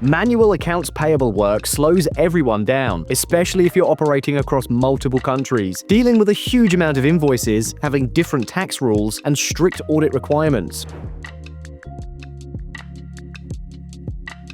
Manual accounts payable work slows everyone down, especially if you're operating across multiple countries, dealing with a huge amount of invoices, having different tax rules, and strict audit requirements.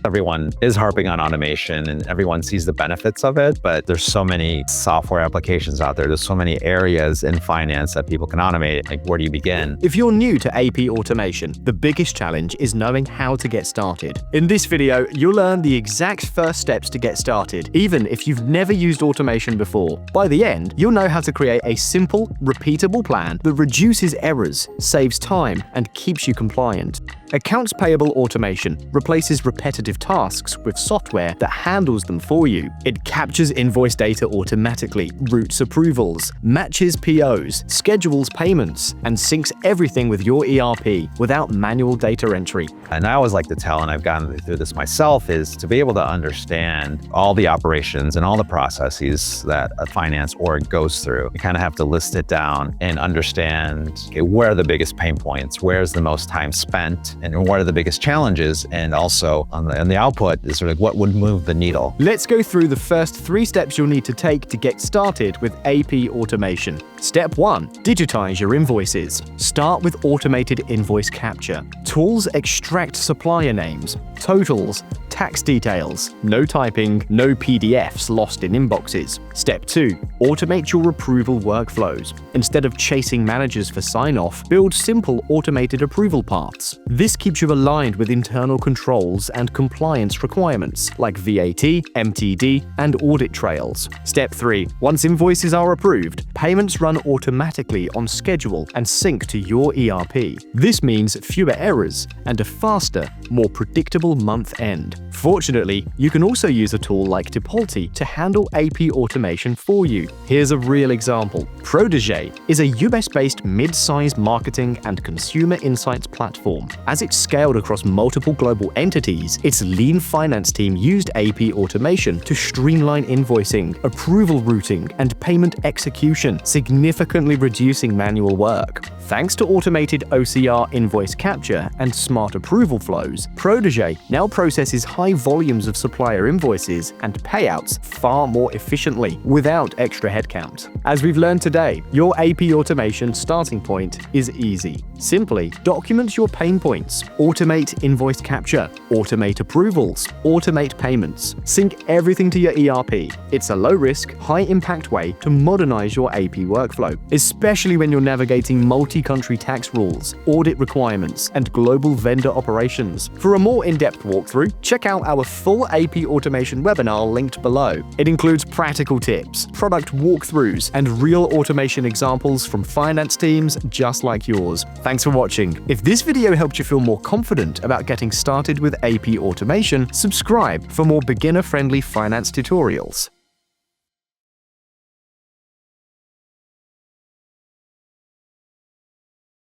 Everyone is harping on automation and everyone sees the benefits of it, but there's so many software applications out there. There's so many areas in finance that people can automate. Like, where do you begin? If you're new to AP automation, the biggest challenge is knowing how to get started. In this video, you'll learn the exact first steps to get started, even if you've never used automation before. By the end, you'll know how to create a simple, repeatable plan that reduces errors, saves time, and keeps you compliant. Accounts payable automation replaces repetitive tasks with software that handles them for you. It captures invoice data automatically, routes approvals, matches POs, schedules payments, and syncs everything with your ERP without manual data entry. And I always like to tell, and I've gone through this myself, is to be able to understand all the operations and all the processes that a finance org goes through. You kind of have to list it down and understand, okay, where are the biggest pain points, where's the most time spent, and what are the biggest challenges, and also on the output is sort of what would move the needle. Let's go through the first 3 steps you'll need to take to get started with AP automation. Step 1. Digitize your invoices. Start with automated invoice capture. Tools extract supplier names, totals, tax details. No typing, no PDFs lost in inboxes. Step 2. Automate your approval workflows. Instead of chasing managers for sign-off, build simple automated approval paths. This keeps you aligned with internal controls and compliance requirements like VAT, MTD, and audit trails. Step 3. Once invoices are approved, payments run automatically on schedule and sync to your ERP. This means fewer errors and a faster, more predictable month end. Fortunately, you can also use a tool like Tipalti to handle AP automation for you. Here's a real example. Protégé is a US-based mid-sized marketing and consumer insights platform. As it scaled across multiple global entities, its lean finance team used AP automation to streamline invoicing, approval routing, and payment execution, significantly reducing manual work. Thanks to automated OCR invoice capture and smart approval flows, Protégé now processes high volumes of supplier invoices and payouts far more efficiently without extra headcount. As we've learned today, your AP automation starting point is easy. Simply document your pain points, automate invoice capture, automate approvals, automate payments, sync everything to your ERP. It's a low-risk, high-impact way to modernize your AP workflow, especially when you're navigating multi-country tax rules, audit requirements, and global vendor operations. For a more in-depth walkthrough, check out our full AP automation webinar linked below. It includes practical tips, product walkthroughs, and real automation examples from finance teams just like yours. Thanks for watching. If this video helped you feel more confident about getting started with AP automation, subscribe for more beginner-friendly finance tutorials.